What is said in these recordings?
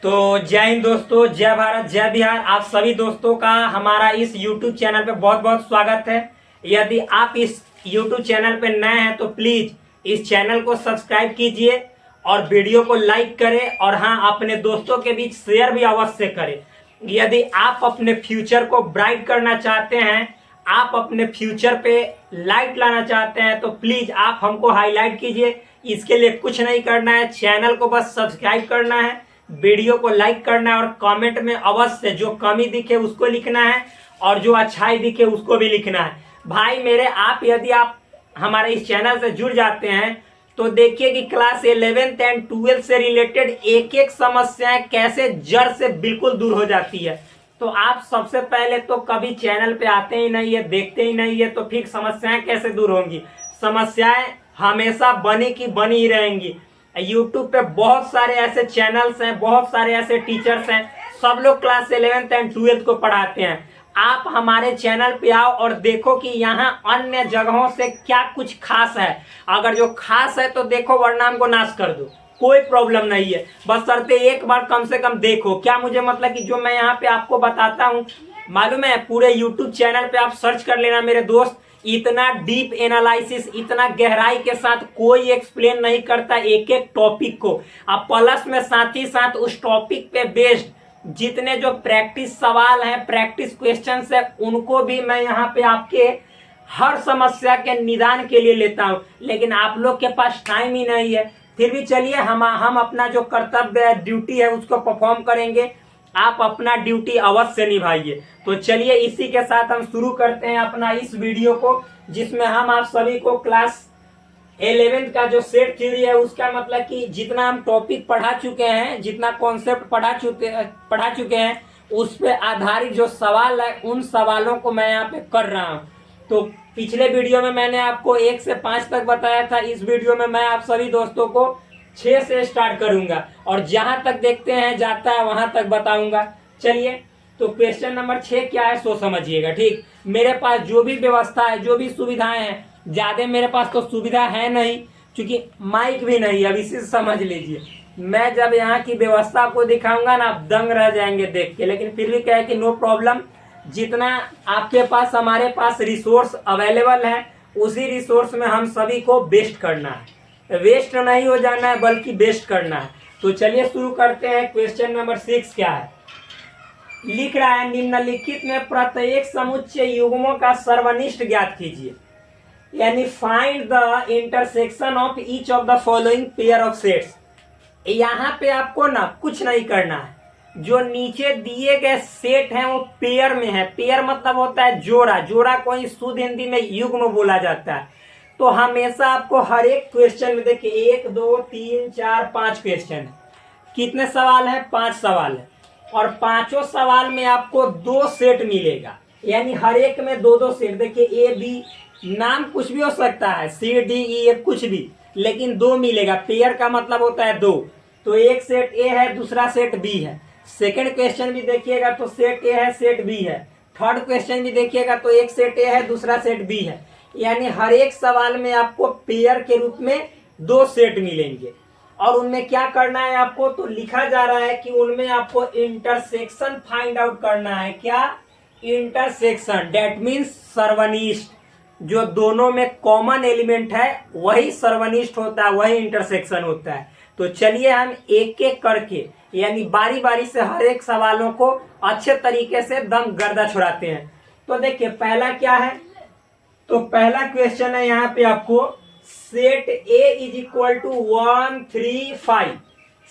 तो जय हिंद दोस्तों, जय भारत, जय बिहार। आप सभी दोस्तों का हमारा इस YouTube चैनल पे बहुत बहुत स्वागत है। यदि आप इस YouTube चैनल पे नए हैं तो प्लीज इस चैनल को सब्सक्राइब कीजिए और वीडियो को लाइक करें और हाँ, अपने दोस्तों के बीच शेयर भी अवश्य करें। यदि आप अपने फ्यूचर को ब्राइट करना चाहते हैं, आप अपने फ्यूचर पे लाइट लाना चाहते हैं, तो प्लीज आप हमको हाईलाइट कीजिए। इसके लिए कुछ नहीं करना है, चैनल को बस सब्सक्राइब करना है, वीडियो को लाइक करना है और कमेंट में अवश्य जो कमी दिखे उसको लिखना है और जो अच्छाई दिखे उसको भी लिखना है। भाई मेरे, यदि आप हमारे इस चैनल से जुड़ जाते हैं तो देखिए कि क्लास 11th एंड 12th से रिलेटेड एक एक समस्याएं कैसे जड़ से बिल्कुल दूर हो जाती है। तो आप सबसे पहले तो कभी चैनल पे आते ही नहीं है, देखते ही नहीं है, तो फिर समस्याएं कैसे दूर होंगी? समस्याएं हमेशा बनी की बनी ही रहेंगी। यूट्यूब पे बहुत सारे ऐसे चैनल्स हैं, बहुत सारे ऐसे टीचर्स हैं, सब लोग क्लास 11th एंड 12th को पढ़ाते हैं। आप हमारे चैनल पे आओ और देखो कि यहाँ अन्य जगहों से क्या कुछ खास है। अगर जो खास है तो देखो, वरना हमको नाश कर दो, कोई प्रॉब्लम नहीं है। बशर्ते एक बार कम से कम देखो। क्या मुझे मतलब कि जो मैं यहाँ पे आपको बताता हूँ, मालूम है, पूरे यूट्यूब चैनल पे आप सर्च कर लेना मेरे दोस्त, इतना डीप एनालिसिस, इतना गहराई के साथ कोई एक्सप्लेन नहीं करता एक एक टॉपिक को। अब प्लस में साथ ही साथ उस टॉपिक पे बेस्ड जितने जो प्रैक्टिस सवाल हैं, प्रैक्टिस क्वेश्चंस है, उनको भी मैं यहाँ पे आपके हर समस्या के निदान के लिए लेता हूँ। लेकिन आप लोग के पास टाइम ही नहीं है। फिर भी चलिए, हम अपना जो कर्तव्य है, ड्यूटी है, उसको परफॉर्म करेंगे। आप अपना ड्यूटी अवश्य निभाइए। तो चलिए, इसी के साथ हम शुरू करते हैं अपना इस वीडियो को, जिसमें हम आप सभी को क्लास 11th का जो सेट थ्योरी है, उसका मतलब कि जितना हम टॉपिक पढ़ा चुके हैं, जितना कॉन्सेप्ट पढ़ा चुके हैं, उस पे आधारित जो सवाल है, उन सवालों को मैं यहाँ पे कर रहा हूँ। तो पिछले वीडियो में मैंने आपको 1 से 5 तक बताया था। इस वीडियो में मैं आप सभी दोस्तों को 6 से स्टार्ट करूंगा और जहां तक देखते हैं जाता है वहां तक बताऊंगा। चलिए, तो क्वेश्चन नंबर 6 क्या है सो समझिएगा। ठीक, मेरे पास जो भी व्यवस्था है, जो भी सुविधाएं हैं, ज्यादा मेरे पास तो सुविधा है नहीं, क्योंकि माइक भी नहीं है। अब इसी से समझ लीजिए, मैं जब यहाँ की व्यवस्था आपको दिखाऊंगा ना, आप दंग रह जाएंगे देख के। लेकिन फिर भी क्या है कि नो प्रॉब्लम, जितना आपके पास, हमारे पास रिसोर्स अवेलेबल है, उसी रिसोर्स में हम सभी को बेस्ट करना है। वेस्ट नहीं हो जाना है, बल्कि बेस्ट करना है। तो चलिए शुरू करते हैं। क्वेश्चन नंबर 6 क्या है? लिख रहा है, निम्नलिखित में प्रत्येक समुच्चय युग्मों का सर्वनिष्ठ ज्ञात कीजिए। यानी find the intersection of each of the following pair of sets. यहाँ पे आपको ना कुछ नहीं करना है। जो नीचे दिए गए सेट हैं वो पेयर में है। पेयर मतलब होता है जोड़ा। जोड़ा को ही शुद्ध हिंदी में युग्म बोला जाता है। तो हमेशा आपको हर एक क्वेश्चन में देखिए, 1 2 3 4 5 क्वेश्चन है। कितने सवाल है? 5 सवाल है। और पांचों सवाल में आपको 2 सेट मिलेगा, यानी हर एक में 2 सेट। देखिए, ए बी, नाम कुछ भी हो सकता है, सी डी ई एफ, कुछ भी, लेकिन 2 मिलेगा। पेयर का मतलब होता है 2। तो एक सेट ए है, दूसरा सेट बी है। सेकंड क्वेश्चन भी देखिएगा तो सेट ए है, सेट बी है। थर्ड क्वेश्चन भी देखिएगा तो एक सेट ए है, दूसरा सेट बी है। यानी हर एक सवाल में आपको पेयर के रूप में 2 सेट मिलेंगे। और उनमें क्या करना है आपको? तो लिखा जा रहा है कि उनमें आपको इंटरसेक्शन फाइंड आउट करना है। क्या? इंटरसेक्शन, डेट मीन्स सर्वनिष्ठ। जो दोनों में कॉमन एलिमेंट है वही सर्वनिष्ठ होता है, वही इंटरसेक्शन होता है। तो चलिए हम एक एक करके, यानी बारी बारी से हर एक सवालों को अच्छे तरीके से दम गर्दा छुड़ाते हैं। तो देखिए, पहला क्या है? तो पहला क्वेश्चन है यहाँ पे आपको, set A is equal to 1 3 5,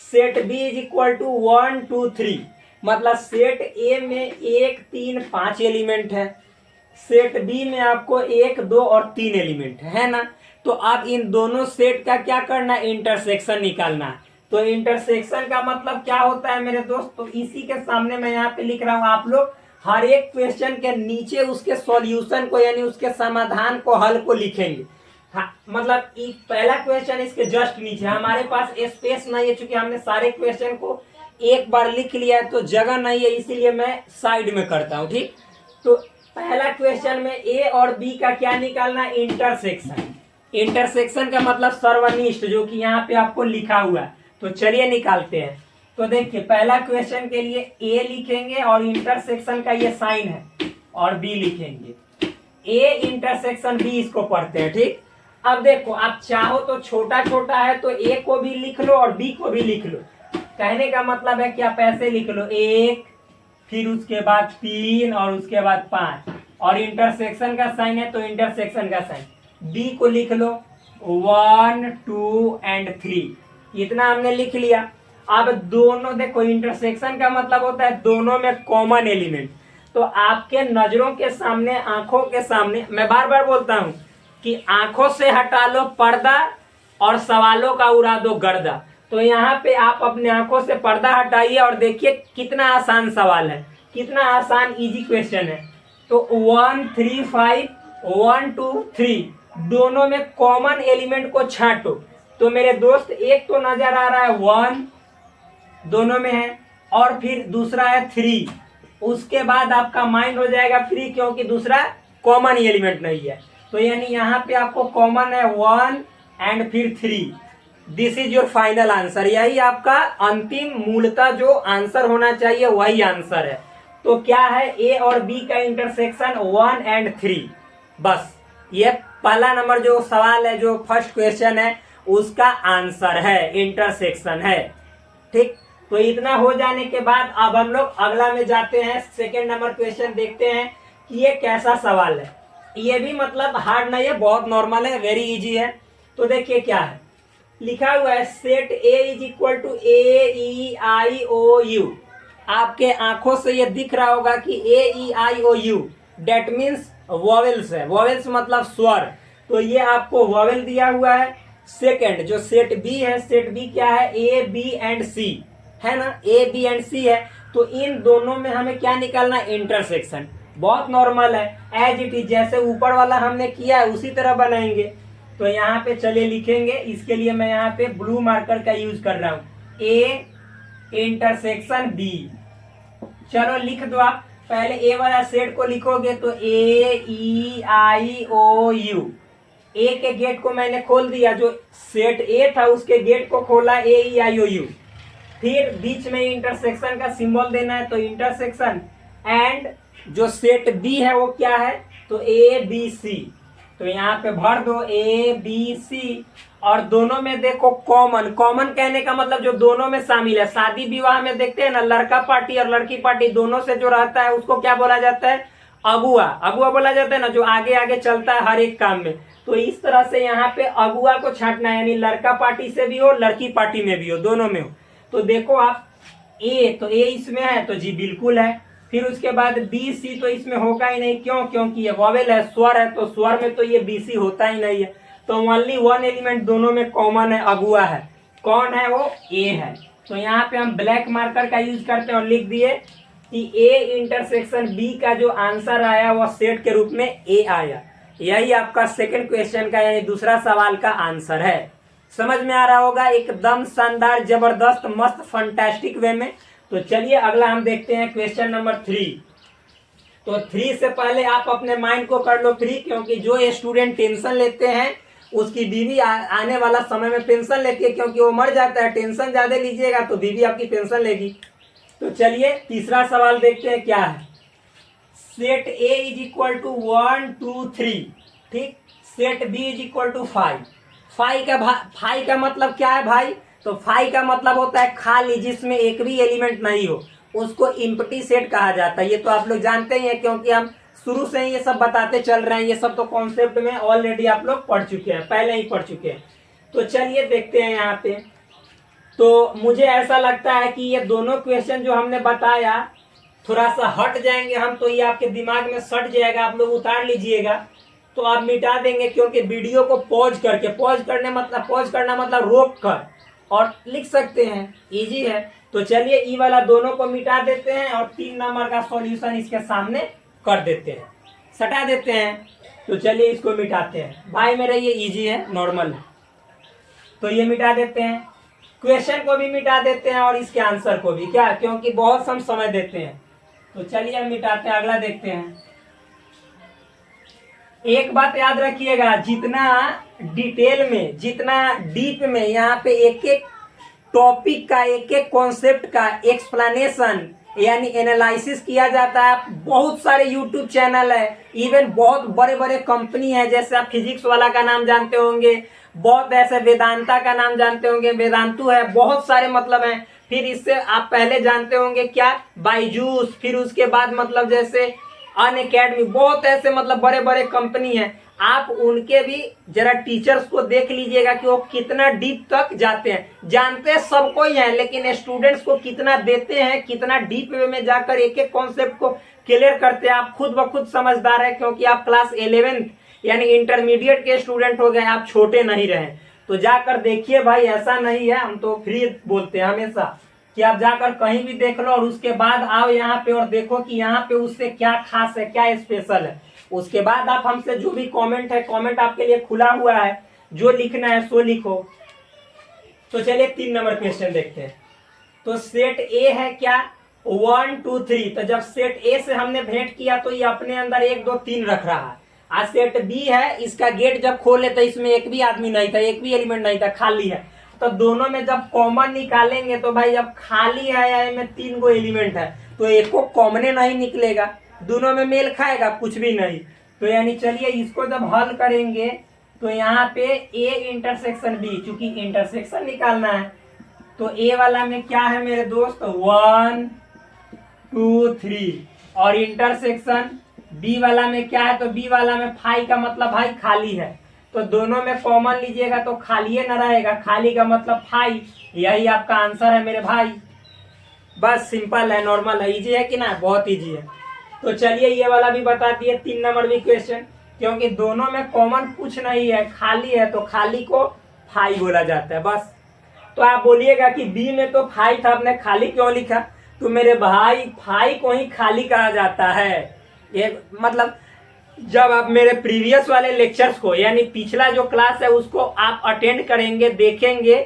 set B is equal to 1 2 3। मतलब सेट ए में 1 3 5 एलिमेंट है, सेट बी में आपको 1 2 और 3 एलिमेंट है ना। तो आप इन दोनों सेट का क्या करना है? इंटरसेक्शन निकालना है। तो इंटरसेक्शन का मतलब क्या होता है मेरे दोस्त? तो इसी के सामने मैं यहाँ पे लिख रहा हूँ। आप लोग हर एक क्वेश्चन के नीचे उसके सॉल्यूशन को, यानी उसके समाधान को, हल को लिखेंगे। हाँ, मतलब पहला क्वेश्चन इसके जस्ट नीचे। हमारे पास स्पेस नहीं है, चूंकि हमने सारे क्वेश्चन को एक बार लिख लिया है, तो जगह नहीं है, इसीलिए मैं साइड में करता हूँ। ठीक, तो पहला क्वेश्चन में ए और बी का क्या निकालना? इंटरसेक्शन। इंटरसेक्शन का मतलब सर्वनिष्ठ, जो कि यहाँ पे आपको लिखा हुआ है। तो चलिए निकालते हैं। तो देखिए पहला क्वेश्चन के लिए ए लिखेंगे और इंटरसेक्शन का ये साइन है और बी लिखेंगे। ए इंटरसेक्शन बी इसको पढ़ते हैं। ठीक, अब देखो आप चाहो तो छोटा छोटा है तो ए को भी लिख लो और बी को भी लिख लो। कहने का मतलब है कि आप ऐसे लिख लो 1, फिर उसके बाद 3 और उसके बाद 5, और इंटरसेक्शन का साइन है तो इंटरसेक्शन का साइन। बी को लिख लो 1, 2 एंड 3। इतना हमने लिख लिया। अब दोनों देखो, इंटरसेक्शन का मतलब होता है दोनों में कॉमन एलिमेंट। तो आपके नजरों के सामने, आंखों के सामने, मैं बार बार बोलता हूं कि आंखों से हटा लो पर्दा और सवालों का उड़ा दो गर्दा। तो यहाँ पे आप अपने आंखों से पर्दा हटाइए और देखिए कितना आसान सवाल है, कितना आसान इजी क्वेश्चन है। तो 1, 3, 5, 1, 2, 3 दोनों में कॉमन एलिमेंट को छांटो। तो मेरे दोस्त एक तो नजर आ रहा है 1 दोनों में है, और फिर दूसरा है 3। उसके बाद आपका माइंड हो जाएगा फ्री, क्योंकि दूसरा कॉमन एलिमेंट नहीं है। तो यानी यहाँ पे आपको कॉमन है 1 एंड फिर 3। This is your final answer. यही आपका अंतिम मूलतः जो आंसर होना चाहिए वही आंसर है। तो क्या है, ए और बी का इंटरसेक्शन 1 एंड 3। बस ये पहला नंबर जो सवाल है, जो फर्स्ट क्वेश्चन है, उसका आंसर है, इंटरसेक्शन है। ठीक, तो इतना हो जाने के बाद अब हम लोग अगला में जाते हैं। सेकेंड नंबर क्वेश्चन देखते हैं कि ये कैसा सवाल है। ये भी मतलब हार्ड नहीं है, बहुत नॉर्मल है, वेरी इजी है। तो देखिए क्या है लिखा हुआ है, set A is equal to AEIOU। आपके आंखों से ये दिख रहा होगा कि AEIOU डेट मीन्स वॉवेल्स है। वॉवेल्स मतलब स्वर। तो ये आपको वॉवेल दिया हुआ है। सेकंड जो सेट बी है, सेट बी क्या है, A, B एंड C है ना, A, B एंड C है। तो इन दोनों में हमें क्या निकालना है, इंटरसेक्शन। बहुत नॉर्मल है, एज इट इज, जैसे ऊपर वाला हमने किया है उसी तरह बनाएंगे। तो यहाँ पे चलिए लिखेंगे। इसके लिए मैं यहाँ पे ब्लू मार्कर का यूज कर रहा हूँ, A इंटरसेक्शन B। चलो लिख दो आप। पहले ए वाला सेट को लिखोगे तो AEIOU। ए के गेट को मैंने खोल दिया, जो सेट ए था उसके गेट को खोला AEIOU। फिर बीच में इंटरसेक्शन का सिंबल देना है, तो इंटरसेक्शन एंड जो सेट बी है वो क्या है, तो ABC। तो यहाँ पे भर दो ABC, और दोनों में देखो कॉमन। कॉमन कहने का मतलब जो दोनों में शामिल है। शादी विवाह में देखते हैं ना, लड़का पार्टी और लड़की पार्टी दोनों से जो रहता है उसको क्या बोला जाता है, अगुआ। अगुआ बोला जाता है ना, जो आगे आगे चलता है हर एक काम में। तो इस तरह से यहाँ पे अगुआ को छांटना है, यानी लड़का पार्टी से भी हो, लड़की पार्टी में भी हो, दोनों में हो। तो देखो आप ए, तो ए इसमें है तो जी बिल्कुल है। फिर उसके बाद BC तो इसमें होगा ही नहीं, क्यों, क्योंकि ये वॉवेल है, स्वर है, तो स्वर में तो ये BC होता ही नहीं है। तो ओनली वन एलिमेंट दोनों में कॉमन है, अगुआ है। कौन है वो, ए है। तो यहाँ पे हम ब्लैक मार्कर का यूज करते हैं और लिख दिए कि A इंटरसेक्शन B का जो आंसर आया वह सेट के रूप में A आया। यही आपका सेकंड क्वेश्चन का, यानी दूसरा सवाल का आंसर है। समझ में आ रहा होगा, एकदम शानदार, जबरदस्त, मस्त, फंटास्टिक वे में। तो चलिए अगला हम देखते हैं क्वेश्चन नंबर 3। तो 3 से पहले आप अपने माइंड को कर लो फ्री, क्योंकि जो स्टूडेंट टेंशन लेते हैं उसकी बीवी आने वाला समय में पेंशन लेती है, क्योंकि वो मर जाता है। टेंशन ज्यादा लीजिएगा तो बीवी आपकी पेंशन लेगी। तो चलिए तीसरा सवाल देखते हैं क्या है। Set A is equal to 1, 2, 3। ठीक, set B is equal to 5। 5 का मतलब क्या है भाई, तो 5 का मतलब होता है खाली, जिसमें एक भी एलिमेंट नहीं हो, उसको इम्प्टी सेट कहा जाता है। ये तो आप लोग जानते ही हैं, क्योंकि हम शुरू से ही ये सब बताते चल रहे हैं। ये सब तो कॉन्सेप्ट में ऑलरेडी आप लोग पढ़ चुके हैं, पहले ही पढ़ चुके हैं। तो चलिए देखते हैं यहाँ पे। तो मुझे ऐसा लगता है कि ये दोनों क्वेश्चन जो हमने बताया थोड़ा सा हट जाएंगे हम, तो ये आपके दिमाग में सट जाएगा, आप लोग उतार लीजिएगा। तो आप मिटा देंगे, क्योंकि वीडियो को पॉज करके, पॉज करना मतलब रोक कर और लिख सकते हैं, इजी है। तो चलिए ई वाला दोनों को मिटा देते हैं और 3 नंबर का सॉल्यूशन इसके सामने कर देते हैं, सटा देते हैं। तो चलिए इसको मिटाते हैं भाई, मेरा ये इजी है, नॉर्मल है। तो ये मिटा देते हैं, क्वेश्चन को भी मिटा देते हैं और इसके आंसर को भी, क्या, क्योंकि बहुत हम समय देते हैं। तो चलिए हम मिटाते हैं, अगला देखते हैं। एक बात याद रखिएगा, जितना डिटेल में, जितना डीप में यहाँ पे एक एक टॉपिक का एक एक कॉन्सेप्ट का एक्सप्लेनेशन यानी एनालिसिस किया जाता है। बहुत सारे यूट्यूब चैनल है, इवन बहुत बड़े बड़े कंपनी है, जैसे आप फिजिक्स वाला का नाम जानते होंगे, बहुत ऐसे वेदांता का नाम जानते होंगे, वेदांतु है, बहुत सारे मतलब हैं। फिर इससे आप पहले जानते होंगे क्या, बायजूस, फिर उसके बाद मतलब जैसे अनअकैडमी, बहुत ऐसे मतलब बड़े बड़े कंपनी है। आप उनके भी जरा टीचर्स को देख लीजिएगा कि वो कितना डीप तक जाते हैं। जानते सबको ही है, लेकिन स्टूडेंट्स को कितना देते हैं, कितना डीप वे में जाकर एक एक कॉन्सेप्ट को क्लियर करते हैं। आप खुद ब खुद समझदार है, क्योंकि आप क्लास 11th यानी इंटरमीडिएट के स्टूडेंट हो गए, आप छोटे नहीं रहे। तो जाकर देखिए भाई, ऐसा नहीं है, हम तो फ्री बोलते हैं हमेशा कि आप जाकर कहीं भी देख लो और उसके बाद आओ यहाँ पे और देखो कि यहाँ पे उससे क्या खास है, क्या स्पेशल है। उसके बाद आप हमसे जो भी कमेंट है, कमेंट आपके लिए खुला हुआ है, जो लिखना है सो लिखो। तो चलिए 3 नंबर क्वेश्चन देखते हैं। तो सेट ए है क्या, 1 2 3। तो जब सेट ए से हमने भेंट किया तो ये अपने अंदर 1 2 3 रख रहा है। आज सेट बी है, इसका गेट जब खोले तो इसमें एक भी आदमी नहीं था, एक भी एलिमेंट नहीं था, खाली है। तो दोनों में जब कॉमन निकालेंगे तो भाई जब खाली है या में 3 गो एलिमेंट है तो एक को कॉमने नहीं निकलेगा, दोनों में मेल खाएगा कुछ भी नहीं। तो यानी चलिए इसको जब हल करेंगे तो यहाँ पे ए इंटरसेक्शन बी, चूंकि इंटरसेक्शन निकालना है तो ए वाला में क्या है मेरे दोस्त, 1 2 3, और इंटरसेक्शन बी वाला में क्या है, तो बी वाला में 5 का मतलब भाई खाली है। तो दोनों में कॉमन लीजिएगा तो खाली न रहेगा, खाली का मतलब 5। यही आपका आंसर है मेरे भाई। बस सिंपल है, नॉर्मल है, इजी है कि ना, बहुत इजी है। तो चलिए ये वाला भी बता दिए, 3 नंबर भी क्वेश्चन, क्योंकि दोनों में कॉमन कुछ नहीं है, खाली है, तो खाली को 5 बोला जाता है बस। तो आप बोलिएगा कि बी में तो 5 था, आपने खाली क्यों लिखा। तो मेरे भाई 5 को ही खाली कहा जाता है। ये मतलब जब आप मेरे प्रीवियस वाले लेक्चर्स को यानी पिछला जो क्लास है उसको आप अटेंड करेंगे, देखेंगे,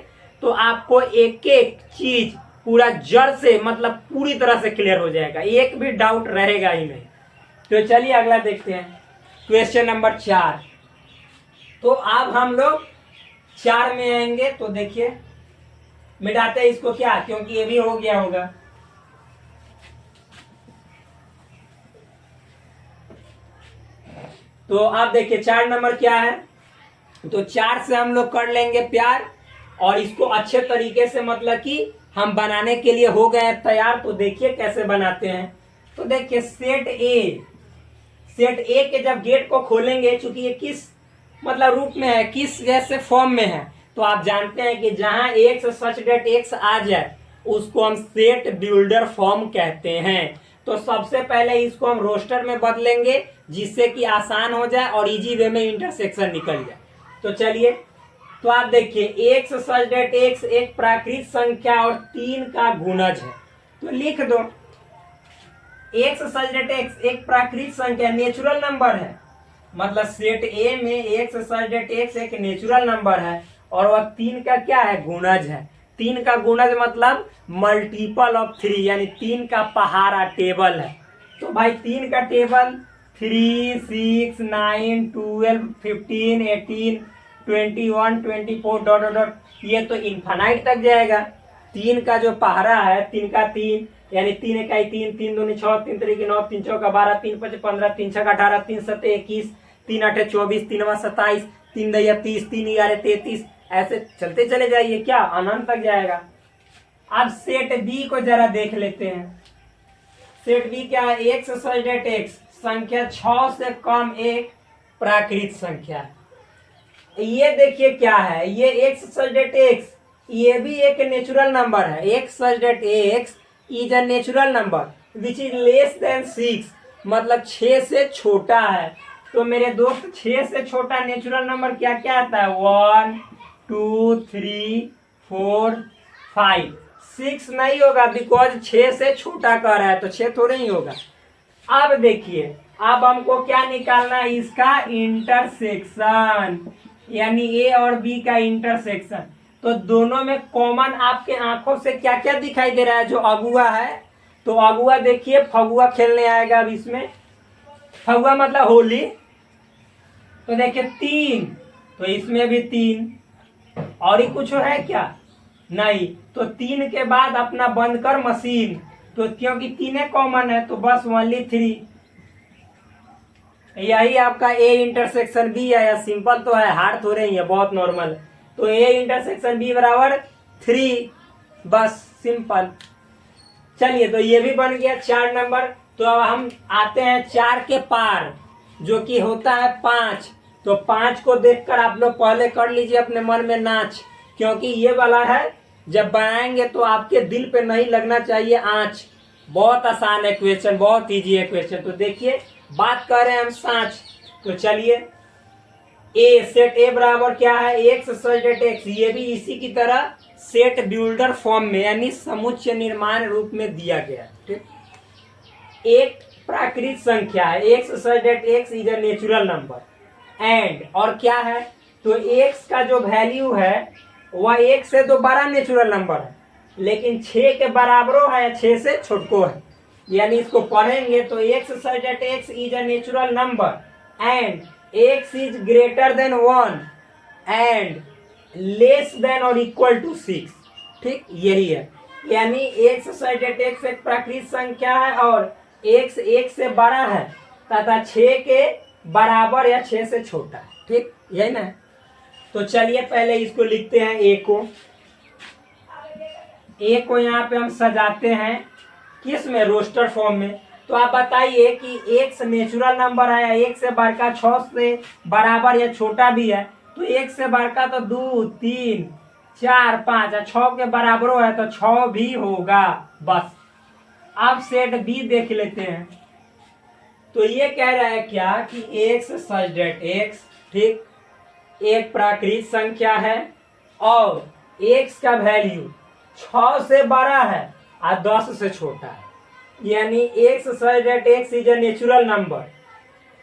तो आपको एक एक चीज पूरा जड़ से मतलब पूरी तरह से क्लियर हो जाएगा, एक भी डाउट रहेगा ही नहीं। तो चलिए अगला देखते हैं, क्वेश्चन नंबर 4। तो अब हम लोग 4 में आएंगे। तो देखिए मिटाते हैं इसको क्या, क्योंकि ये भी हो गया होगा। तो आप देखिए 4 नंबर क्या है, तो 4 से हम लोग कर लेंगे प्यार, और इसको अच्छे तरीके से मतलब कि हम बनाने के लिए हो गए तैयार। तो देखिए कैसे बनाते हैं। तो देखिए सेट ए के जब गेट को खोलेंगे, चूंकि ये किस मतलब रूप में है, किस जैसे फॉर्म में है, तो आप जानते हैं कि जहां एक्स सच डेट एक्स आ जाए उसको हम सेट बिल्डर फॉर्म कहते हैं। तो सबसे पहले इसको हम रोस्टर में बदलेंगे जिससे कि आसान हो जाए और इजी वे में इंटरसेक्शन निकल जाए। तो चलिए, तो आप देखिए एक्स सच डेट एक्स एक प्राकृत संख्या और 3 का गुणज है। तो लिख दो एक्स सच डेट एक्स एक प्राकृत संख्या, नेचुरल नंबर है, मतलब सेट ए में एक्स सच डेट एक्स एक नेचुरल नंबर है और वह 3 का क्या है, गुणज है। 3 का गुणज मतलब मल्टीपल ऑफ 3, यानी 3 का पहाड़ा टेबल है। तो भाई 3 का टेबल 3 6 9 12 15 18 21 24 डॉट डॉट डॉट, ये तो इन्फानाइट तक जाएगा। 3 का जो पहाड़ा है 3 का 3 यानी 3 इकाई 3 3 दूनी 6 3 तरीके 9 3 चौका 12 3 5 15 3 6 18 3 7 21 3 8 24 3 9 27 3 10 30 3 11 33, ऐसे चलते चले जाइए, क्या अनंत तक जाएगा। अब सेट बी को जरा देख लेते हैं। सेट बी क्या है, एक्स सच डेट एक्स संख्या 6 से कम एक प्राकृत संख्या है। ये देखिए क्या है, ये एक्स सच डेट एक्स ये भी एक नेचुरल नंबर है। X such that x is a natural number which is less than 6, मतलब 6 से छोटा है। तो मेरे दोस्त 6 से छोटा नेचुरल नंबर क्या क्या आता है, 1 2 3 4 5 6 नहीं होगा, बिकॉज 6 से छोटा कह रहा है तो 6 थोड़े ही होगा। अब देखिए, अब हमको क्या निकालना है, इसका इंटरसेक्शन, यानी ए और बी का इंटरसेक्शन। तो दोनों में कॉमन आपके आंखों से क्या क्या दिखाई दे रहा है, जो अगुआ है, तो अगुआ देखिए फगुआ खेलने आएगा। अब इसमें फगुआ मतलब होली, तो देखिए 3, तो इसमें भी 3, और ही कुछ है क्या, नहीं, तो 3 के बाद अपना बंद कर मशीन। तो क्योंकि 3 कॉमन है तो बस ओनली 3। यही आपका ए इंटरसेक्शन बी है। या सिंपल तो है, हार्ड थोड़े ही है, बहुत नॉर्मल। तो ए इंटरसेक्शन बी बराबर 3, बस सिंपल। चलिए, तो ये भी बन गया 4 नंबर। तो अब हम आते हैं 4 के पार, जो कि होता है 5। तो 5 को देखकर आप लोग पहले कर लीजिए अपने मन में नाच, क्योंकि ये वाला है, जब बनाएंगे तो आपके दिल पे नहीं लगना चाहिए आँच। बहुत आसान है क्वेश्चन, बहुत इजी है क्वेश्चन। तो देखिए, बात कर रहे हैं हम साँच। तो चलिए, ए सेट ए बराबर क्या है, एक्स सेट एक्स। ये भी इसी की तरह सेट बिल्डर फॉर्म में यानी समुच्चय निर्माण रूप में दिया गया। ठीक, एक प्राकृत संख्या है, x set x is a natural number and, और क्या है, तो एक्स का जो वैल्यू है वह 1 से तो बड़ा नेचुरल नंबर है, लेकिन 6 के बराबरो है, 6 से छोटको है। यानी इसको पढ़ेंगे तो x set x is a natural number and x is greater than 1 and less than or equal to 6। ठीक, यही है। यानी x साइडेड x एक प्राकृत संख्या है और x 1 से बड़ा है तथा 6 के बराबर या 6 से छोटा है। ठीक, यही ना। तो चलिए पहले इसको लिखते हैं, ए को यहाँ पे हम सजाते हैं किस में, रोस्टर फॉर्म में। तो आप बताइए कि एक्स नेचुरल नंबर है, 1 से बढ़कर 6 से बराबर या छोटा भी है। तो 1 से बढ़कर तो 2 3 4 5 और 6 के बराबर है तो 6 भी होगा, बस। अब सेट बी देख लेते हैं। तो ये कह रहा है क्या कि एक्स सच डेट एक्स, ठीक, एक प्राकृत संख्या है और एक्स का वैल्यू 6 से बड़ा है और 10 से छोटा है। यानी x such that x is a natural number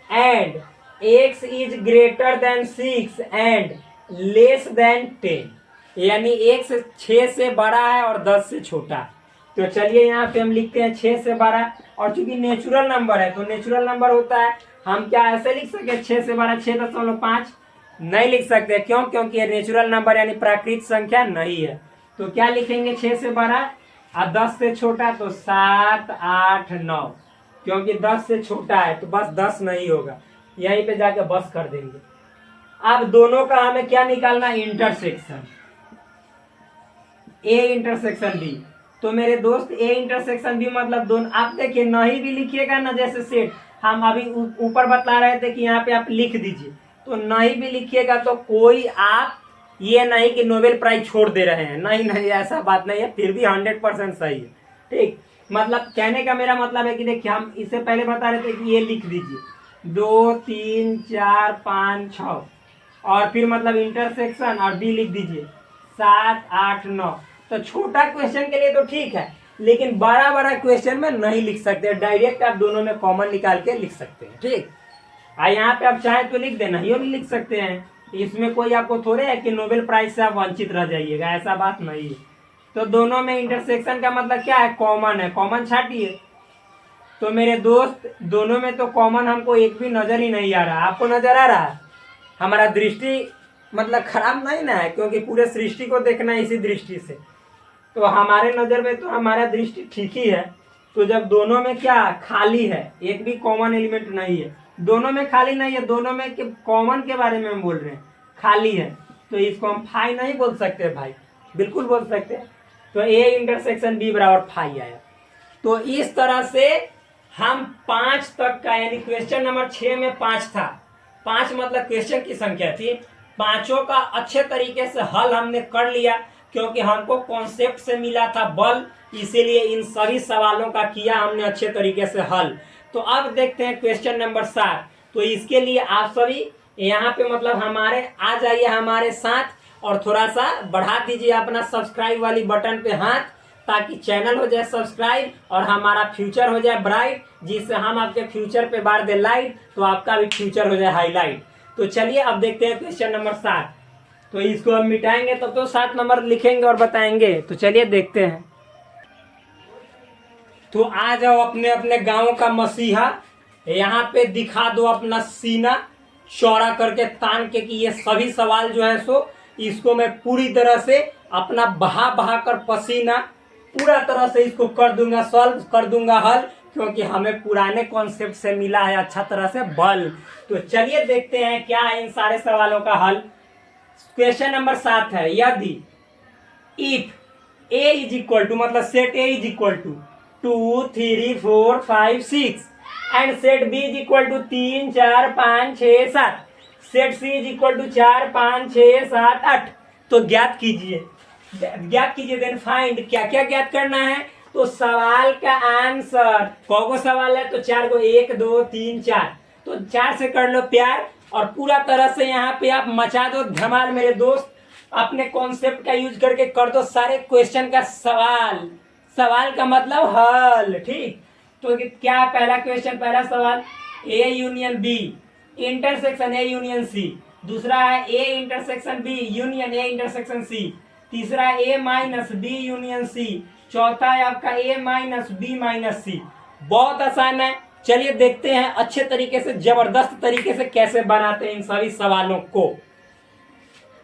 and x is greater than 6 and less than 10। यानी एक्स 6 से बड़ा है और 10 से छोटा। तो चलिए यहाँ पे हम लिखते हैं 6 से बड़ा, और चूंकि नेचुरल नंबर है तो नेचुरल नंबर होता है, हम क्या ऐसे लिख सकते हैं 6 से बड़ा 6.5? नहीं लिख सकते। क्यों? क्योंकि ये नेचुरल नंबर यानी प्राकृत संख्या नहीं है। तो क्या लिखेंगे, 6 से बड़ा और 10 से छोटा, तो 7 8 9। क्योंकि 10 से छोटा है तो बस 10 नहीं होगा, यहीं पे जाके बस कर देंगे। अब दोनों का हमें क्या निकालना, इंटरसेक्शन, ए इंटरसेक्शन बी। तो मेरे दोस्त ए इंटरसेक्शन बी मतलब दोनों, आप देखिए नहीं भी लिखिएगा ना, जैसे सेट हम अभी ऊपर बता रहे थे कि यहाँ पे आप लिख दीजिए, तो नहीं भी लिखिएगा तो कोई आप ये नहीं कि नोबेल प्राइज छोड़ दे रहे हैं, नहीं नहीं, ऐसा बात नहीं है, फिर भी 100% सही है। ठीक, मतलब कहने का मेरा मतलब है कि देखिए हम इससे पहले बता रहे थे कि ये लिख दीजिए 2 3 4 5 6 और फिर मतलब इंटरसेक्शन और बी लिख दीजिए 7 8 9। तो छोटा क्वेश्चन के लिए तो ठीक है, लेकिन बड़ा बड़ा क्वेश्चन में नहीं लिख सकते, डायरेक्ट आप दोनों में कॉमन निकाल के लिख सकते हैं। ठीक, यहाँ पे आप चाहे तो लिख देना, ये भी लिख सकते हैं, इसमें कोई आपको थोड़े है कि नोबेल प्राइज से आप वंचित रह जाइएगा, ऐसा बात नहीं है। तो दोनों में इंटरसेक्शन का मतलब क्या है, कॉमन है, कॉमन छाटिए। तो मेरे दोस्त दोनों में तो कॉमन हमको एक भी नजर ही नहीं आ रहा, आपको नजर आ रहा है? हमारा दृष्टि मतलब खराब नहीं ना है, क्योंकि पूरे सृष्टि को देखना है इसी दृष्टि से, तो हमारे नजर में तो हमारा दृष्टि ठीक ही है। तो जब दोनों में क्या खाली है, एक भी कॉमन एलिमेंट नहीं है, दोनों में खाली नहीं है, दोनों में कॉमन के बारे में हम बोल रहे हैं, खाली है, तो इसको हम फाई नहीं बोल सकते भाई, बिल्कुल बोल सकते हैं। तो ए इंटरसेक्शन बी बराबर फाई आया। तो इस तरह से हम 5 तक का, यानी क्वेश्चन नंबर 6 में 5 था, 5 मतलब क्वेश्चन की संख्या थी, पांचों का अच्छे तरीके से हल हमने कर लिया, क्योंकि हमको कॉन्सेप्ट से मिला था बल, इसीलिए इन सभी सवालों का किया हमने अच्छे तरीके से हल। तो अब देखते हैं क्वेश्चन नंबर 7। तो इसके लिए आप सभी यहाँ पे मतलब हमारे आ जाइए हमारे साथ, और थोड़ा सा बढ़ा दीजिए अपना सब्सक्राइब वाली बटन पे हाथ, ताकि चैनल हो जाए सब्सक्राइब और हमारा फ्यूचर हो जाए ब्राइट, जिससे हम आपके फ्यूचर पे बार दे लाइट, तो आपका भी फ्यूचर हो जाए हाईलाइट। तो चलिए अब देखते हैं क्वेश्चन नंबर 7। तो इसको हम मिटाएंगे तब तो 7 नंबर लिखेंगे और बताएंगे। तो चलिए देखते हैं। तो आ जाओ अपने अपने गांव का मसीहा, यहाँ पे दिखा दो अपना सीना चौड़ा करके तान के कि ये सभी सवाल जो है सो इसको मैं पूरी तरह से अपना बहा बहा कर पसीना पूरा तरह से इसको कर दूंगा, सॉल्व कर दूंगा हल, क्योंकि हमें पुराने कॉन्सेप्ट से मिला है अच्छा तरह से बल। तो चलिए देखते हैं क्या है इन सारे सवालों का हल। क्वेश्चन नंबर 7 है, यदि if A is equal to, मतलब set A is equal to 2 3 4 5 6 and set B is equal to 3 4 5 6 7, set C is equal to 4 5 6 7 8, तो ज्ञात कीजिए। देन फाइंड, क्या क्या ज्ञात करना है। तो सवाल का आंसर, कौगो सवाल है तो 4 को, 1 2 3 4, तो 4 से कर लो प्यार और पूरा तरह से यहाँ पे आप मचा दो धमाल मेरे दोस्त। अपने कॉन्सेप्ट का यूज करके कर दो सारे क्वेश्चन का सवाल, सवाल का मतलब हल, ठीक। तो क्या पहला क्वेश्चन, पहला सवाल, A union B intersection A union C, दूसरा है A intersection B union A intersection C, तीसरा A minus B union C, चौथा है आपका A minus B minus C. बहुत आसान है, चलिए देखते हैं अच्छे तरीके से, जबरदस्त तरीके से कैसे बनाते हैं इन सभी सवालों को।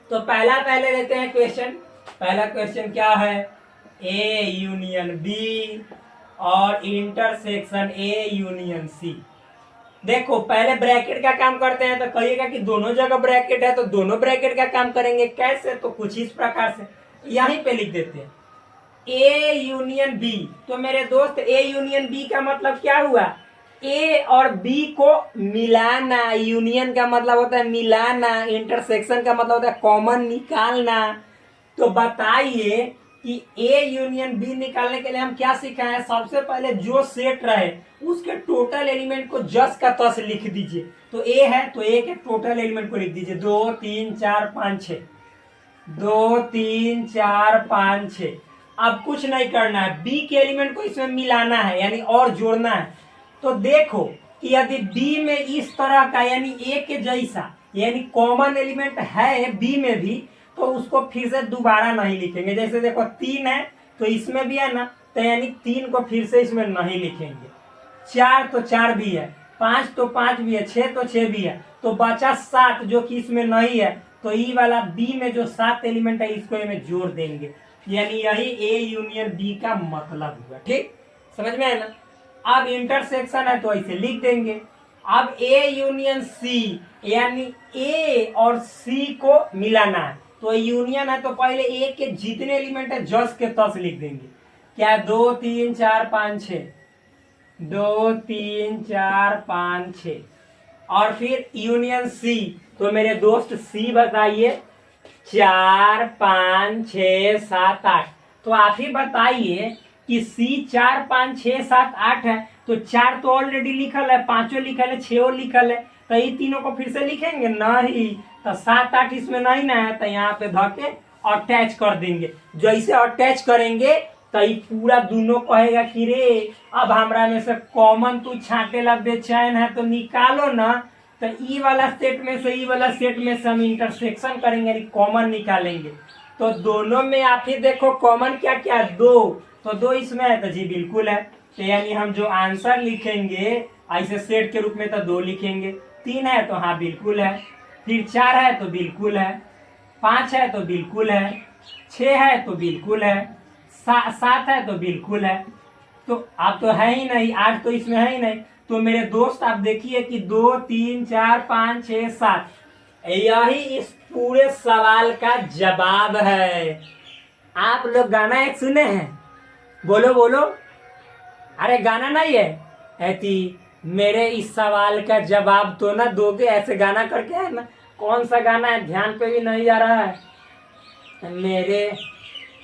तो पहले लेते हैं क्वेश्चन। पहला क्वेश्चन क्या है, ए यूनियन बी और इंटरसेक्शन ए यूनियन सी। देखो पहले ब्रैकेट का काम करते हैं, तो कहिएगा कि दोनों जगह ब्रैकेट है तो दोनों ब्रैकेट का काम करेंगे, कैसे, तो कुछ इस प्रकार से यहीं पे लिख देते हैं ए यूनियन बी। तो मेरे दोस्त ए यूनियन बी का मतलब क्या हुआ, ए और बी को मिलाना, यूनियन का मतलब होता है मिलाना, इंटरसेक्शन का मतलब होता है कॉमन निकालना। तो बताइए कि ए यूनियन बी निकालने के लिए हम क्या सीखा है। सबसे पहले जो सेट रहे उसके टोटल एलिमेंट को जस का तस लिख दीजिए। तो ए है तो ए के टोटल एलिमेंट को लिख दीजिए 2 3 4 5 6, 2 3 4 5 6। अब कुछ नहीं करना है, बी के एलिमेंट को इसमें मिलाना है यानी और जोड़ना है। तो देखो कि यदि बी में इस तरह का यानी ए के जैसा यानी कॉमन एलिमेंट है बी में भी, तो उसको फिर से दोबारा नहीं लिखेंगे। जैसे देखो 3 है तो इसमें भी है ना, तो यानी 3 को फिर से इसमें नहीं लिखेंगे। 4 तो 4 भी है, 5 तो 5 भी है, 6 तो 6 भी है, तो बचा 7 जो कि इसमें नहीं है। तो ई वाला बी में जो 7 एलिमेंट है इसको में जोड़ देंगे, यानी यही ए यूनियन बी का मतलब हुआ। ठीक, समझ में है ना। अब इंटरसेक्शन है तो ऐसे लिख देंगे। अब ए यूनियन सी यानी ए और सी को मिलाना है, तो यूनियन है तो पहले ए के जितने एलिमेंट है जस के तस लिख देंगे। क्या 2 3 4 5 6, 2 3 4 5 6, और फिर यूनियन सी। तो मेरे दोस्त सी बताइए 4 5 6 7 8। तो आप ही बताइए कि सी 4 5 6 7 8 है, तो 4 तो ऑलरेडी लिखल है, 5 लिखल है, 6 लिखल है, तो ये तीनों को फिर से लिखेंगे नहीं। तो 7 8 इसमें नहीं ना है, तो यहाँ पे धके अटैच कर देंगे। जैसे अटैच करेंगे तो ये पूरा दोनों कहेगा कि रे अब हमरा में से कॉमन तू छाटे ला बेचैन है तो निकालो ना। तो ई वाला सेट में से ई वाला सेट में से हम इंटरसेक्शन करेंगे यानी कॉमन निकालेंगे। तो दोनों में आप ही देखो कॉमन क्या क्या, 2, तो 2 इसमें है तो जी बिल्कुल है। तो यानी हम जो आंसर लिखेंगे ऐसे सेट के रूप में तो 2 लिखेंगे। 3 है तो हाँ बिल्कुल है, फिर 4 है तो बिल्कुल है, 5 है तो बिल्कुल है, 6 है तो बिल्कुल है, 7 है तो बिल्कुल है। तो अब तो है ही नहीं, 8 तो इसमें है ही नहीं। तो मेरे दोस्त आप देखिए कि 2 3 4 5 6 7 यही इस पूरे सवाल का जवाब है। आप लोग गाना एक सुने हैं, बोलो बोलो, अरे गाना नहीं है ऐती मेरे इस सवाल का जवाब तो ना दोगे, ऐसे गाना करके है ना। कौन सा गाना है ध्यान पे भी नहीं जा रहा है।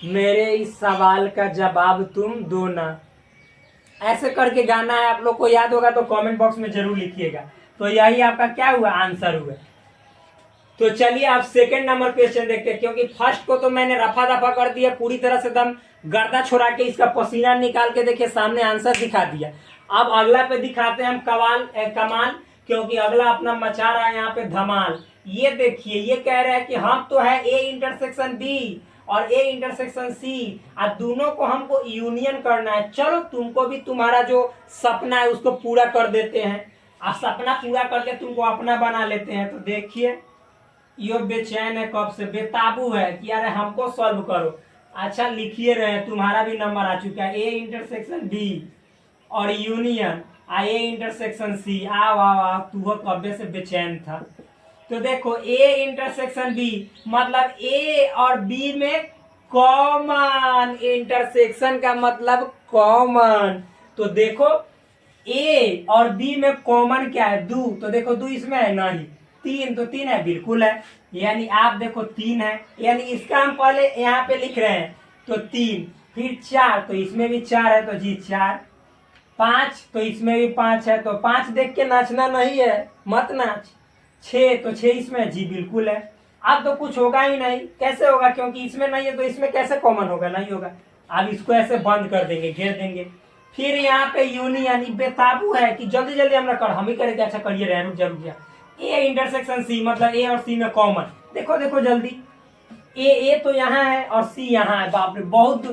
मेरे इस सवाल का जवाब तुम दो ना, ऐसे करके गाना है। आप लोग को याद होगा तो कमेंट बॉक्स में जरूर लिखिएगा। तो यही आपका क्या हुआ, आंसर हुआ। तो चलिए आप सेकंड नंबर क्वेश्चन देखते हैं, क्योंकि फर्स्ट को तो मैंने रफा दफा कर दिया पूरी तरह से, दम गर्दा छोड़ा के इसका पसीना निकाल के देखिए सामने आंसर दिखा दिया। अब अगला पे दिखाते हैं हम कमाल, क्योंकि अगला अपना मचा रहा है यहाँ पे धमाल। ये देखिए ये कह रहा है कि हम तो है ए इंटरसेक्शन बी और ए इंटरसेक्शन सी, और दोनों को हमको यूनियन करना है। चलो तुमको भी तुम्हारा जो सपना है उसको पूरा कर देते हैं, और सपना पूरा करके तुमको अपना बना लेते हैं। तो देखिए यो बेचैन है कब से, बेताबू है कि यार हमको सॉल्व करो। अच्छा लिखिए रहे, तुम्हारा भी नंबर आ चुका है। ए इंटरसेक्शन बी और यूनियन ए इंटरसेक्शन सी। आओ आओ आओ, तू कब्बे से बेचैन था। तो देखो ए इंटरसेक्शन बी मतलब ए और बी में कॉमन, इंटरसेक्शन का मतलब कॉमन। तो देखो ए और बी में कॉमन क्या है, दो। तो देखो दो इसमें है नहीं, तीन, तो तीन है, बिल्कुल है। यानी आप देखो तीन है, यानी इसका हम पहले यहाँ पे लिख रहे हैं तो तीन, फिर चार, तो इसमें भी चार है तो जी चार, पांच, तो इसमें भी पांच है तो पांच। देख के नाचना नहीं है, मत नाच। छह, तो छह इसमें जी बिल्कुल है। अब तो कुछ होगा ही नहीं, कैसे होगा, क्योंकि इसमें नहीं है तो इसमें कैसे कॉमन होगा, नहीं होगा। अब इसको ऐसे बंद कर देंगे, घेर देंगे। फिर यहाँ पे यूनियन बेताबू है कि जल्दी जल्दी हम कर, हम ही करेंगे। अच्छा करिए रहे, रुक जा रुक जा। ए इंटरसेक्शन सी मतलब ए और सी में कॉमन, देखो देखो जल्दी। ए तो यहाँ है और सी यहाँ है। बाप रे, बहुत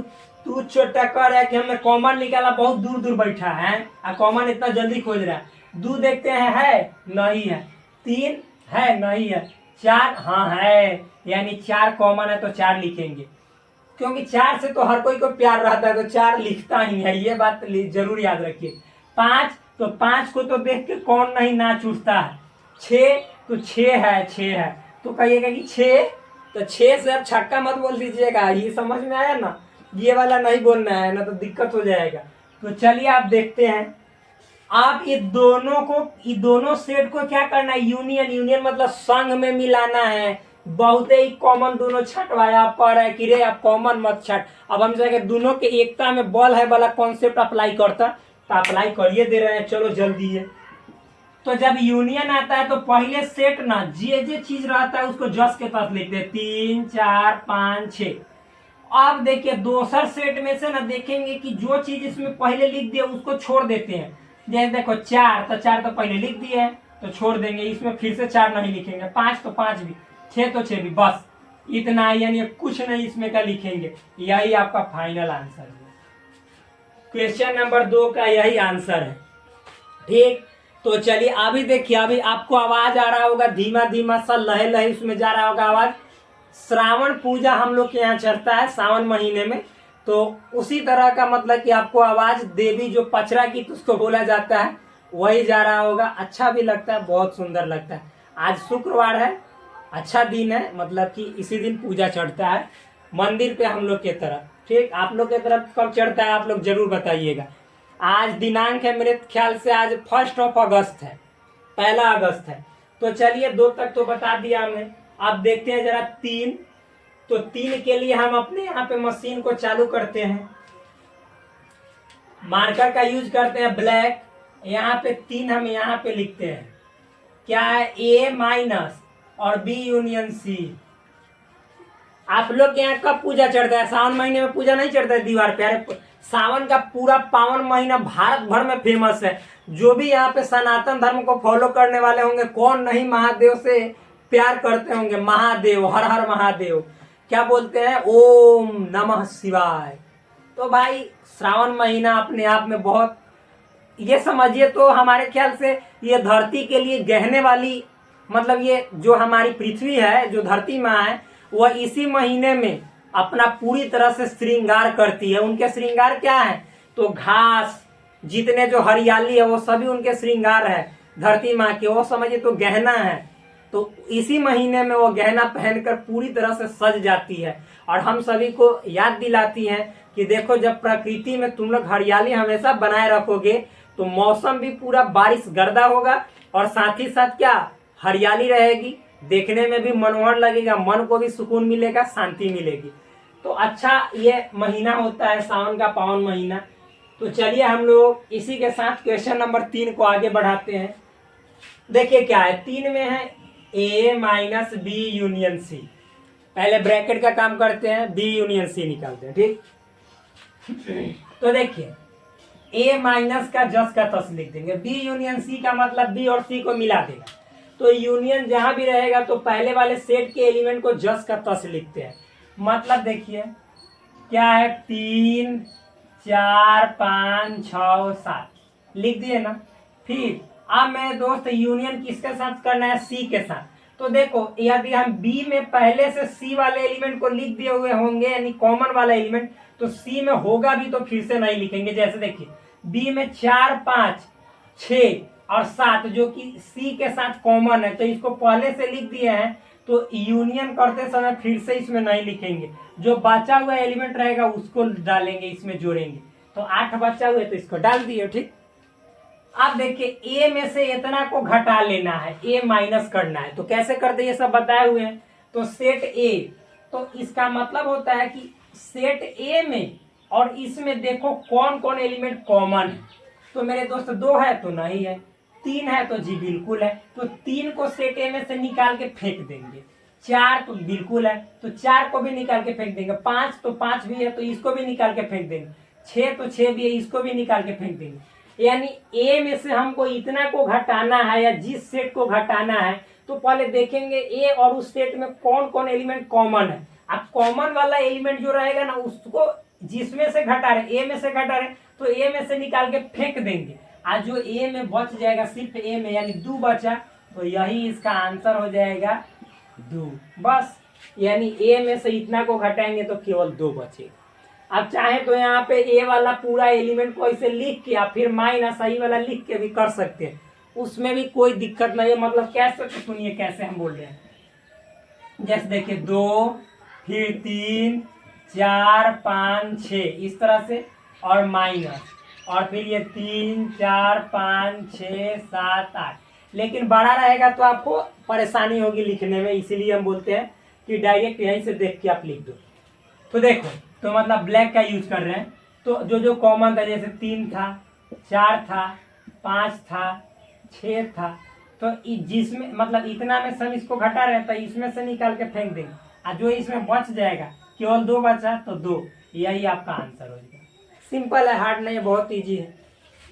तू छोटा कर है कि हमने कॉमन निकाला, बहुत दूर दूर बैठा है और कॉमन इतना जल्दी खोज रहा है। दो देखते हैं, है नहीं है। तीन है नहीं है। चार हाँ है, यानी चार कॉमन है तो चार लिखेंगे, क्योंकि चार से तो हर कोई को प्यार रहता है तो चार लिखता ही है, ये बात जरूर याद रखिए। पांच, तो पांच को तो देख के कौन नहीं नाच उठता है। छह, तो छह है, छह है, तो कहिएगा कि छह, तो छह से अब छक्का मत बोल दीजिएगा, ये समझ में आया ना, ये वाला नहीं बोलना है ना तो दिक्कत हो जाएगा। तो चलिए आप देखते हैं। आप ये दोनों सेट को क्या करना है, यूनियन, यूनियन मतलब संग में मिलाना है। बहुत ही कॉमन दोनों छटवाया पर है कि रे आप कॉमन मत छट। अब हम जाएंगे दोनों के एकता में बल है वाला कॉन्सेप्ट अप्लाई करता, तो अप्लाई करिए दे रहे हैं, चलो जल्दी है। तो जब यूनियन आता है तो पहले सेट ना जे चीज रहता है उसको जस के पास लिख दे, 3 4 5 6। अब देखिए दोसर सेट में से ना देखेंगे कि जो चीज इसमें पहले लिख दिया उसको छोड़ देते हैं। जैसे देखो चार, तो चार तो पहले लिख दिए है तो छोड़ देंगे, इसमें फिर से चार नहीं लिखेंगे। पांच तो पांच भी, छह तो छह भी, बस इतना, यानी कुछ नहीं इसमें का लिखेंगे। यही आपका फाइनल आंसर है, क्वेश्चन नंबर 2 का यही आंसर है। ठीक, तो चलिए अभी देखिए, अभी आपको आवाज आ रहा होगा धीमा धीमा सा, लहे लहे उसमें जा रहा होगा आवाज। श्रावण पूजा हम लोग के यहाँ चढ़ता है सावन महीने में, तो उसी तरह का मतलब कि आपको आवाज देवी जो पचरा की उसको बोला जाता है वही जा रहा होगा। अच्छा भी लगता है, बहुत सुंदर लगता है। आज शुक्रवार है, अच्छा दिन है, मतलब कि इसी दिन पूजा चढ़ता है मंदिर पे हम लोग के तरफ। ठीक, आप लोग के तरफ कब चढ़ता है आप लोग जरूर बताइएगा। आज दिनांक है मेरे ख्याल से आज 1 अगस्त है, 1 अगस्त है। तो चलिए 2 तक तो बता दिया हमने। अब देखते हैं जरा 3। तो 3 के लिए हम अपने यहाँ पे मशीन को चालू करते हैं, मार्कर का यूज करते हैं ब्लैक। यहाँ पे 3 हम यहाँ पे लिखते हैं, क्या है, ए माइनस और बी यूनियन सी। आप लोग के यहाँ कब पूजा चढ़ता है, सावन महीने में पूजा नहीं चढ़ता है दीवार पे। अरे सावन का पूरा पावन महीना भारत भर में फेमस है। जो भी यहाँ पे सनातन धर्म को फॉलो करने वाले होंगे, कौन नहीं महादेव से प्यार करते होंगे। महादेव, हर हर महादेव, क्या बोलते हैं, ओम नमः शिवाय। तो भाई श्रावण महीना अपने आप में बहुत, ये समझिए तो हमारे ख्याल से ये धरती के लिए गहने वाली, मतलब ये जो हमारी पृथ्वी है, जो धरती माँ है, वह इसी महीने में अपना पूरी तरह से श्रृंगार करती है। उनके श्रृंगार क्या है, तो घास, जितने जो हरियाली है वो सभी उनके श्रृंगार है धरती माँ के, वो समझिए तो गहना है। तो इसी महीने में वो गहना पहनकर पूरी तरह से सज जाती है और हम सभी को याद दिलाती है कि देखो जब प्रकृति में तुम लोग हरियाली हमेशा बनाए रखोगे तो मौसम भी पूरा बारिश गर्दा होगा और साथ ही साथ क्या, हरियाली रहेगी, देखने में भी मनोहर लगेगा, मन को भी सुकून मिलेगा, शांति मिलेगी। तो अच्छा ये महीना होता है सावन का पावन महीना। तो चलिए हम लोग इसी के साथ क्वेश्चन नंबर 3 को आगे बढ़ाते हैं। देखिए क्या है, 3 में है ए माइनस बी यूनियन सी। पहले ब्रैकेट का काम करते हैं, बी यूनियन सी निकालते हैं। ठीक, तो देखिए ए माइनस का जस का तस लिख देंगे, बी यूनियन सी का मतलब बी और सी को मिला देगा। तो यूनियन जहां भी रहेगा तो पहले वाले सेट के एलिमेंट को जस का तस लिखते हैं। मतलब देखिए क्या है, 3 4 5 6 7 लिख दिए ना। फिर अब मेरे दोस्त यूनियन किसके साथ करना है, सी के साथ। तो देखो यदि हम बी में पहले से सी वाले एलिमेंट को लिख दिए हुए होंगे यानी कॉमन वाला एलिमेंट, तो सी में होगा भी तो फिर से नहीं लिखेंगे। जैसे देखिए बी में 4 5 6 और 7 जो कि सी के साथ कॉमन है, तो इसको पहले से लिख दिए हैं, तो यूनियन करते समय फिर से इसमें नहीं लिखेंगे। जो बचा हुआ एलिमेंट रहेगा उसको डालेंगे, इसमें जोड़ेंगे। तो 8 बचा हुआ है तो इसको डाल दिए। ठीक, अब देखिए ए में से इतना को घटा लेना है, ए माइनस करना है। तो कैसे करते ये सब बताए हुए हैं। तो सेट ए, तो इसका मतलब होता है कि सेट ए में और इसमें देखो कौन कौन एलिमेंट कॉमन है। तो मेरे दोस्त 2 है तो नहीं है, 3 है तो जी बिल्कुल है, तो 3 को सेट ए में से निकाल के फेंक देंगे। 4 तो बिल्कुल है तो 4 को भी निकाल के फेंक देंगे। 5 तो 5 भी है तो इसको भी निकाल के फेंक देंगे। 6 तो 6 भी है, इसको भी निकाल के फेंक देंगे। यानी ए में से हमको इतना को घटाना है या जिस सेट को घटाना है, तो पहले देखेंगे ए और उस सेट में कौन कौन एलिमेंट कॉमन है। अब कॉमन वाला एलिमेंट जो रहेगा ना, उसको जिसमें से घटा रहे, ए में से घटा रहे, तो ए में से निकाल के फेंक देंगे। आज जो ए में बच जाएगा, सिर्फ ए में यानी 2 बचा, तो यही इसका आंसर हो जाएगा 2। बस, यानी ए में से इतना को घटाएंगे तो केवल 2 बचेगा। अब चाहे तो यहाँ पे ए वाला पूरा एलिमेंट को ऐसे लिख के या फिर माइनस सही वाला लिख के भी कर सकते हैं, उसमें भी कोई दिक्कत नहीं है। मतलब कैसे, तो सुनिए कैसे हम बोल रहे हैं। जैसे देखिए 2 फिर 3 4 5 6 इस तरह से, और माइनस, और फिर ये 3 4 5 6 7 8। लेकिन बड़ा रहेगा तो आपको परेशानी होगी लिखने में, इसीलिए हम बोलते हैं कि डायरेक्ट यहीं से देख के आप लिख दो। तो देखो, तो मतलब ब्लैक का यूज कर रहे हैं, तो जो जो कॉमन था, जैसे 3 था, 4 था, 5 था, 6 था, तो जिसमें मतलब इतना में सब इसको घटा रहे हैं, तो इसमें से निकाल के फेंक देंगे। और जो इसमें बच जाएगा, केवल 2 बचा तो 2, यही आपका आंसर हो जाएगा। सिंपल है, हार्ड नहीं है, बहुत ईजी है।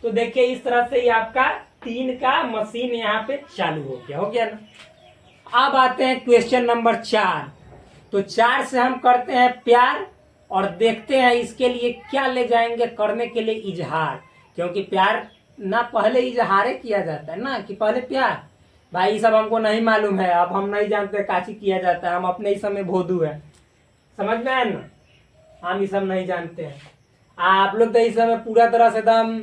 तो देखिए इस तरह से ये आपका 3 का मशीन यहाँ पे चालू हो गया ना। अब आते हैं क्वेश्चन नंबर 4। तो 4 से हम करते हैं प्यार और देखते हैं इसके लिए क्या ले जाएंगे करने के लिए इजहार। क्योंकि प्यार ना पहले इजहार किया जाता है ना, कि पहले प्यार। भाई ये सब हमको नहीं मालूम है, अब हम नहीं जानते काची किया जाता है, हम अपने ही समय भोदू है, समझ में आया ना, हम ये सब नहीं जानते हैं। आप लोग तो इस समय पूरा तरह से एकदम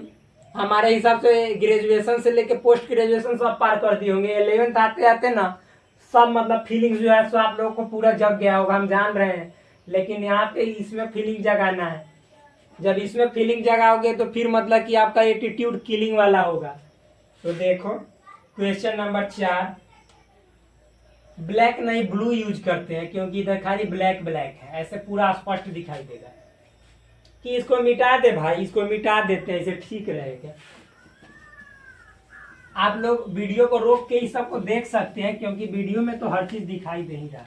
हमारे हिसाब से ग्रेजुएशन से लेके पोस्ट ग्रेजुएशन सब पार कर दिए होंगे। 11th आते आते ना सब मतलब फीलिंग्स जो है सो आप लोगों को पूरा जग गया होगा, हम जान रहे हैं। लेकिन यहाँ पे इसमें फीलिंग जगाना है। जब इसमें फीलिंग जगाओगे तो फिर मतलब कि आपका एटीट्यूड किलिंग वाला होगा। तो देखो क्वेश्चन नंबर 4, ब्लैक नहीं ब्लू यूज करते हैं क्योंकि इधर खाली ब्लैक ब्लैक है, ऐसे पूरा स्पष्ट दिखाई देगा। कि इसको मिटा दे भाई, इसको मिटा देते हैं, इसे ठीक रहेगा। आप लोग वीडियो को रोक के इस सब को देख सकते हैं क्योंकि वीडियो में तो हर चीज दिखाई दे ही रहा,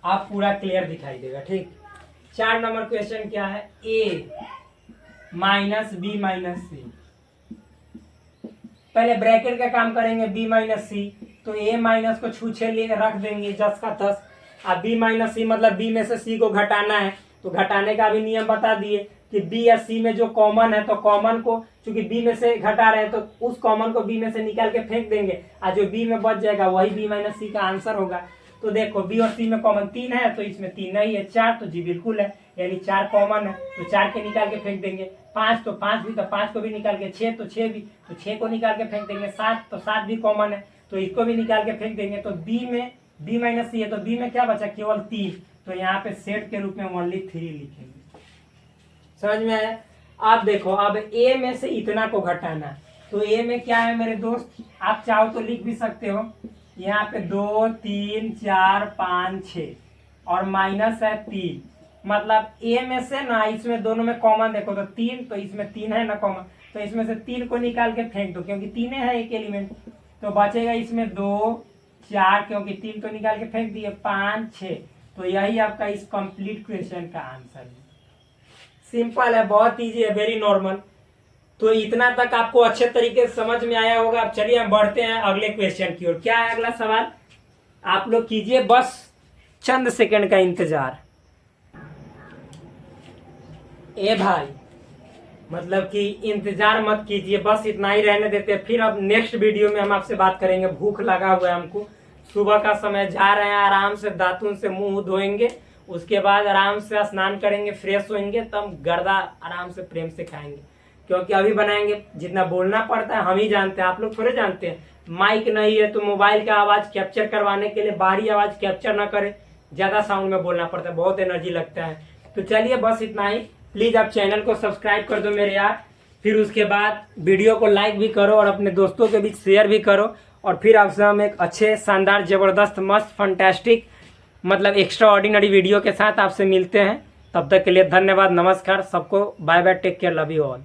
आप पूरा क्लियर दिखाई देगा। ठीक, 4 नंबर क्वेश्चन क्या है, ए माइनस बी माइनस सी। पहले ब्रैकेट का काम करेंगे, बी माइनस सी, तो ए माइनस को छूछे लिए रख देंगे 10 का 10। अब बी माइनस सी मतलब बी में से सी को घटाना है, तो घटाने का भी नियम बता दिए कि बी या सी में जो कॉमन है, तो कॉमन को चूंकि बी में से घटा रहे हैं तो उस कॉमन को बी में से निकाल के फेंक देंगे, और जो बी में बच जाएगा वही बी माइनस सी का आंसर होगा। तो देखो बी और सी में कॉमन 3 है, तो इसमें 3 नहीं है, 4 तो जी बिल्कुल है, यानी 4 कॉमन है, तो 4 के निकाल के फेंक देंगे। 5 तो 5 भी, तो 5 को भी निकाल के, 6 तो 6 भी, तो 6 को निकाल के फेंक देंगे। 7 तो 7 भी कॉमन है, तो इसको भी निकाल के फेंक देंगे। तो बी में बी माइनस सी है, तो बी में क्या बचा, केवल 3, तो यहाँ पे सेट के रूप में ओनली 3 लिखेंगे। समझ में आया। आप देखो अब ए में से इतना को घटाना, तो ए में क्या है मेरे दोस्त, आप चाहो तो लिख भी सकते हो, यहाँ पे 2 3 4 5 6 और माइनस है 3। मतलब ए में से ना, इसमें दोनों में कॉमन देखो तो 3, तो इसमें 3 है ना कॉमन, तो इसमें से 3 को निकाल के फेंक दो क्योंकि 3 है एक एलिमेंट, तो बचेगा इसमें 2 4, क्योंकि 3 तो निकाल के फेंक दिए, 5 6। तो यही आपका इस कंप्लीट क्वेश्चन का आंसर है। सिंपल है, बहुत इजी है, वेरी नॉर्मल। तो इतना तक आपको अच्छे तरीके से समझ में आया होगा। अब चलिए हम बढ़ते हैं अगले क्वेश्चन की ओर। क्या है अगला सवाल, आप लोग कीजिए बस चंद सेकंड का इंतजार। ए भाई मतलब कि इंतजार मत कीजिए, बस इतना ही रहने देते हैं। फिर अब नेक्स्ट वीडियो में हम आपसे बात करेंगे। भूख लगा हुआ है हमको, सुबह का समय, जा रहे हैं आराम से, दातुन से मुंह धोएंगे, उसके बाद आराम से स्नान करेंगे, फ्रेश होंगे, तब गर्दा आराम से प्रेम से खाएंगे। क्योंकि अभी बनाएंगे, जितना बोलना पड़ता है हम ही जानते हैं, आप लोग थोड़े जानते हैं। माइक नहीं है तो मोबाइल का आवाज कैप्चर करवाने के लिए बाहरी आवाज कैप्चर ना करे, ज्यादा साउंड में बोलना पड़ता है, बहुत एनर्जी लगता है। तो चलिए बस इतना ही। प्लीज आप चैनल को सब्सक्राइब कर दो मेरे यार, फिर उसके बाद वीडियो को लाइक भी करो और अपने दोस्तों के बीच शेयर भी करो। और फिर आपसे हम एक अच्छे, शानदार, जबरदस्त, मस्त, फंटेस्टिक, मतलब एक्स्ट्रा ऑर्डिनरी वीडियो के साथ आपसे मिलते हैं। तब तक के लिए धन्यवाद, नमस्कार सबको, bye bye, take care, love you all.